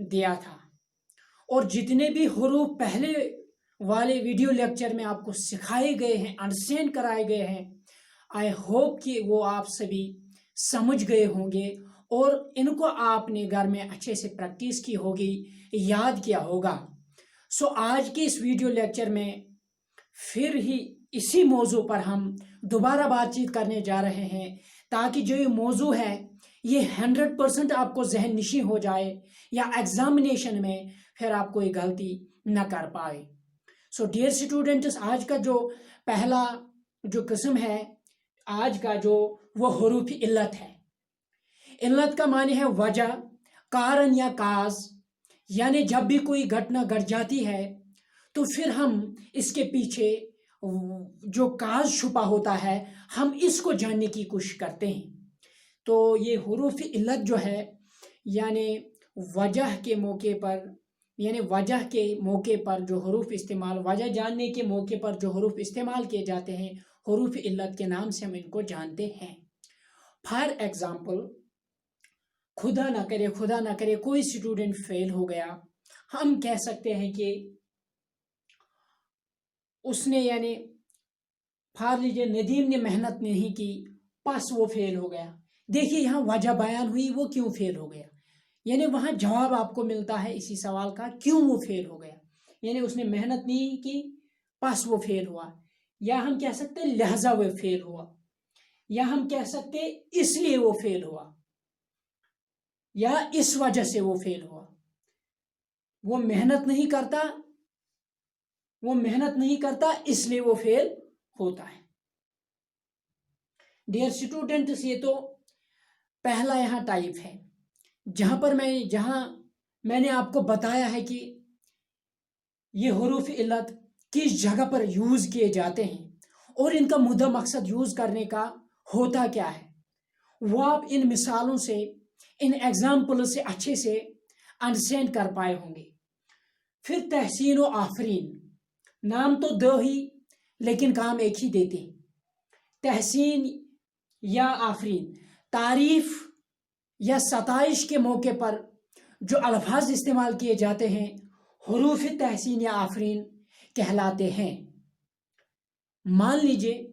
दिया था, और जितने भी हरूफ पहले वाले वीडियो लेक्चर में आपको सिखाए गए हैं, अंडरस्टैंड कराए गए हैं, आई होप कि वो आप सभी समझ गए होंगे और इनको आपने घर में अच्छे से प्रैक्टिस की होगी, याद किया होगा। सो आज के इस वीडियो लेक्चर में फिर ही इसी मौजू पर हम दोबारा बातचीत करने जा रहे हैं, ताकि जो ये मौजू है ये 100% आपको जहन नशी हो जाए या एग्जामिनेशन में फिर आप कोई गलती न कर पाए। सो डियर स्टूडेंट्स, आज का जो पहला जो किस्म है आज का जो वो हरूफ इल्लत है। इल्लत का माने है वजह, कारण या काज, यानी जब भी कोई घटना घट जाती है तो फिर हम इसके पीछे जो काज छुपा होता है हम इसको जानने की कोशिश करते हैं। तो ये हरूफ इल्लत जो है यानी वजह के मौके पर, यानी वजह के मौके पर जो हरूफ इस्तेमाल, वजह जानने के मौके पर जो हरूफ इस्तेमाल किए जाते हैं हरूफ इल्लत के नाम से हम इनको जानते हैं। फॉर एग्जाम्पल, खुदा ना करे कोई स्टूडेंट फेल हो गया, हम कह सकते हैं कि उसने यानी फार लीजिए नदीम ने मेहनत नहीं की बस वो फेल हो गया। देखिए यहाँ वजह बयान हुई वो क्यों फेल हो गया, यानी वहां जवाब आपको मिलता है इसी सवाल का, क्यों वो फेल हो गया, यानी उसने मेहनत नहीं की बस वो फेल हुआ, या हम कह सकते लिहाजा वो फेल हुआ, या हम कह सकते इसलिए वो फेल हुआ, या इस वजह से वो फेल हुआ। वो मेहनत नहीं करता इसलिए वो फेल होता है। डियर स्टूडेंट्स, ये तो पहला यहाँ टाइप है जहां मैंने आपको बताया है कि ये हरूफ इल्लत किस जगह पर यूज किए जाते हैं और इनका मुद्दा मकसद यूज करने का होता क्या है, वो आप इन मिसालों से, इन एग्जाम्पल से अच्छे से अंडरस्टैंड कर पाए होंगे। फिर तहसीन व आफरीन, नाम तो दो ही लेकिन काम एक ही देते हैं। तहसीन या आफरीन, तारीफ या सताइश के मौके पर जो अल्फाज इस्तेमाल किए जाते हैं हरूफ तहसीन या आफरीन कहलाते हैं। मान लीजिए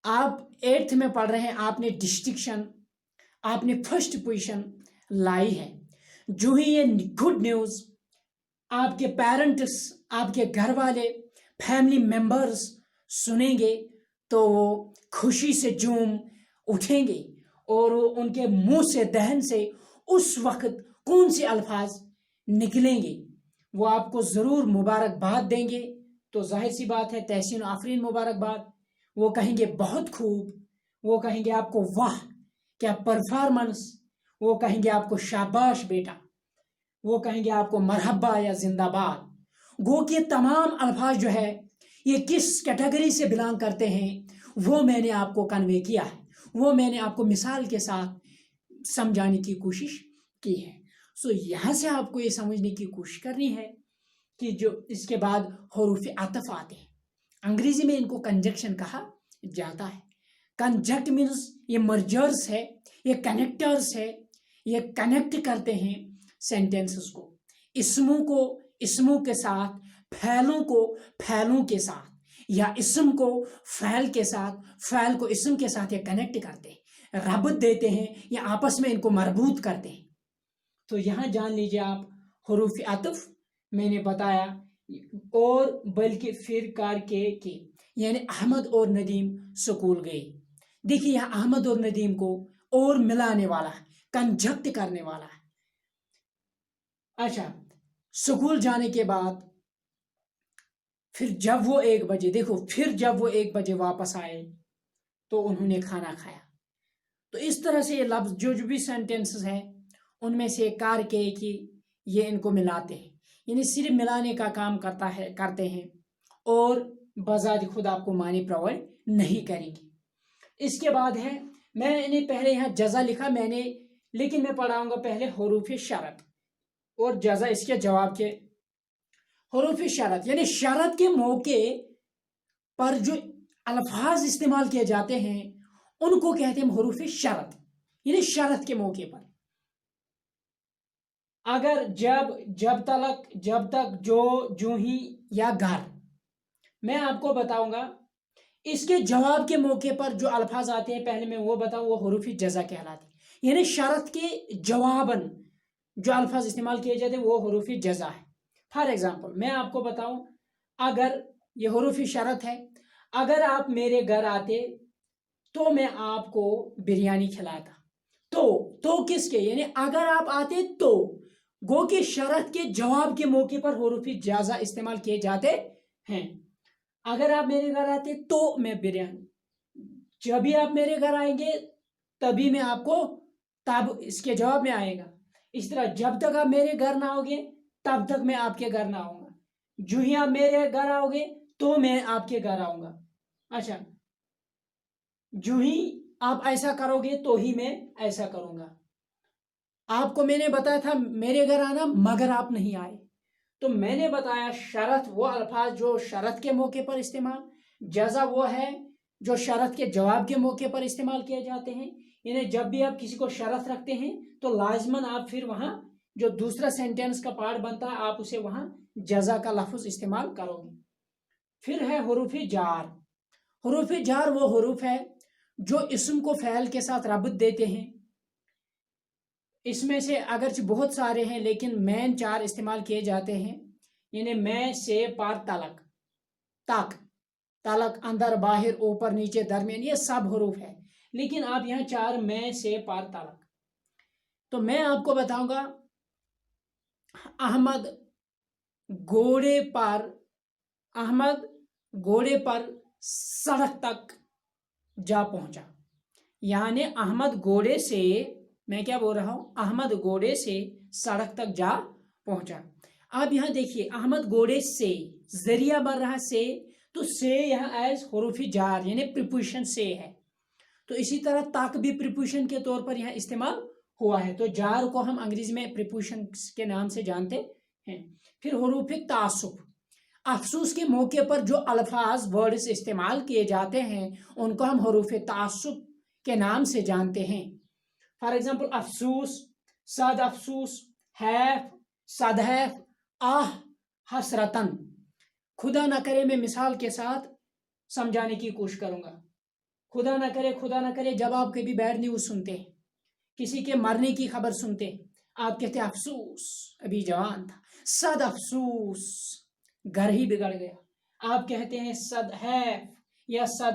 आप 8th में पढ़ रहे हैं, आपने डिस्टिंक्शन, आपने फर्स्ट पोजीशन लाई है, जो ही ये गुड न्यूज आपके पेरेंट्स, आपके घर वाले, फैमिली मेंबर्स सुनेंगे तो वो खुशी से झूम उठेंगे और उनके मुंह से, दहन से उस वक्त कौन से अल्फाज निकलेंगे वो आपको जरूर मुबारकबाद देंगे। तो जाहिर सी बात है तहसीन आफरीन मुबारकबाद, वो कहेंगे बहुत खूब, वो कहेंगे आपको वाह क्या परफॉर्मेंस, वो कहेंगे आपको शाबाश बेटा, वो कहेंगे आपको मरहबा या जिंदाबाद। गो के तमाम अल्फाज जो है ये किस कैटेगरी से बिलोंग करते हैं वो मैंने आपको कन्वे किया है, वो मैंने आपको मिसाल के साथ समझाने की कोशिश की है। सो यहाँ से आपको ये समझने की कोशिश करनी है कि जो इसके बाद हरूफ आतफ आते हैं, अंग्रेजी में इनको कंजक्शन कहा जाता है। कंजक्ट मीन्स ये मर्जर्स है, ये कनेक्टर्स है, ये कनेक्ट करते हैं सेंटेंसेस को, इसमों को इसमों के साथ, फैलों को फैलों के साथ, या इसम को फैल के साथ, फैल को इसम के साथ ये कनेक्ट करते हैं, रबत देते हैं या आपस में इनको मरबूत करते हैं। तो यहाँ जान लीजिए आप हरूफ आतफ मैंने बताया, और बल्कि फिर कार के यानी अहमद और नदीम स्कूल गए। देखिए यहाँ अहमद और नदीम को और मिलाने वाला है, कंजक्ट करने वाला है। अच्छा, स्कूल जाने के बाद फिर जब वो 1 बजे, देखो फिर जब वो 1 बजे वापस आए तो उन्होंने खाना खाया। तो इस तरह से ये लफ्ज जो भी सेंटेंसेस हैं उनमें से कार के कि ये इनको मिलाते हैं, यानी सिर्फ मिलाने का काम करते हैं और बजात खुद आपको मानी प्रोवाइड नहीं करेंगे। इसके बाद है, मैंने पहले यहाँ जजा लिखा मैंने, लेकिन मैं पढ़ाऊंगा पहले हरूफ शरत और जजा इसके जवाब के। हरूफ शरत यानी शरत के मौके पर जो अल्फाज इस्तेमाल किए जाते हैं उनको कहते हैं हरूफ शरत, यानी शरत के मौके पर। अगर जब जब तक जो जूं ही या घर, मैं आपको बताऊंगा इसके जवाब के मौके पर जो अल्फाज आते हैं, पहले मैं वो बताऊं, वो हुरूफी जजा कहलाते हैं। यानी शरत के जवाबन जो अल्फाज इस्तेमाल किए जाते हैं वो हुरूफी जजा है। फॉर एग्जाम्पल मैं आपको बताऊं, अगर ये हुरूफी शरत है, अगर आप मेरे घर आते तो मैं आपको बिरयानी खिलाता। तो किसके, यानी अगर आप आते तो, गो कि शरत के जवाब के मौके पर हुरूफी जाजा इस्तेमाल किए जाते हैं। अगर आप मेरे घर आते तो मैं बिरयानी, जब भी आप मेरे घर आएंगे तभी मैं आपको, तब इसके जवाब में आएगा। इस तरह जब तक आप मेरे घर ना आओगे तब तक मैं आपके घर ना आऊंगा, जो ही आप मेरे घर आओगे तो मैं आपके घर आऊंगा। अच्छा, जो ही आप ऐसा करोगे तो ही मैं ऐसा करूंगा। आपको मैंने बताया था मेरे घर आना, मगर आप नहीं आए, तो मैंने बताया शरत वो अल्फाज जो शरत के मौके पर इस्तेमाल, जजा वो है जो शरत के जवाब के मौके पर इस्तेमाल किए जाते हैं। यानी जब भी आप किसी को शरत रखते हैं तो लाजमन आप फिर वहां जो दूसरा सेंटेंस का पार्ट बनता है आप उसे वहां जजा का लफ्ज इस्तेमाल करोगे। फिर है हुरूफी जार। हुरूफी जार वो हुरूफ है जो इसम को फ़ैल के साथ रब्त देते हैं। इसमें से अगरचे बहुत सारे हैं लेकिन मेन 4 इस्तेमाल किए जाते हैं। यानी मैं से पार तलक, तक, तलक, अंदर बाहर ऊपर नीचे दरमियान, ये सब हुरूफ है, लेकिन आप यहाँ 4 मैं से पार तलक। तो मैं आपको बताऊंगा, अहमद घोड़े पर, अहमद घोड़े पर सड़क तक जा पहुंचा। यानी अहमद घोड़े से, मैं क्या बोल रहा हूं, अहमद घोड़े से सड़क तक जा पहुंचा। अब यहां देखिए अहमद घोड़े से जरिया बन रहा से, तो से यहाँ एज हुरूफी जार यानी प्रीपोजिशन से है। तो इसी तरह तक भी प्रीपोजिशन के तौर पर यहाँ इस्तेमाल हुआ है। तो जार को हम अंग्रेजी में प्रीपोजिशन के नाम से जानते हैं। फिर हुरूफी तासुब, अफसोस के मौके पर जो अल्फाज वर्ड्स इस्तेमाल किए जाते हैं उनको हम हुरूफी तासुब के नाम से जानते हैं। फॉर एग्जाम्पल अफसूस, सद अफसूस, हैफ, सदहैफ, आह, हसरतन। खुदा ना करे मैं मिसाल के साथ समझाने की कोशिश करूंगा। खुदा ना करे जब आप कभी बैड न्यूज सुनते हैं, किसी के मरने की खबर सुनते हैं, आप कहते हैं अफसूस अभी जवान था। सद अफसूस घर ही बिगड़ गया। आप कहते हैं सद हैफ या सद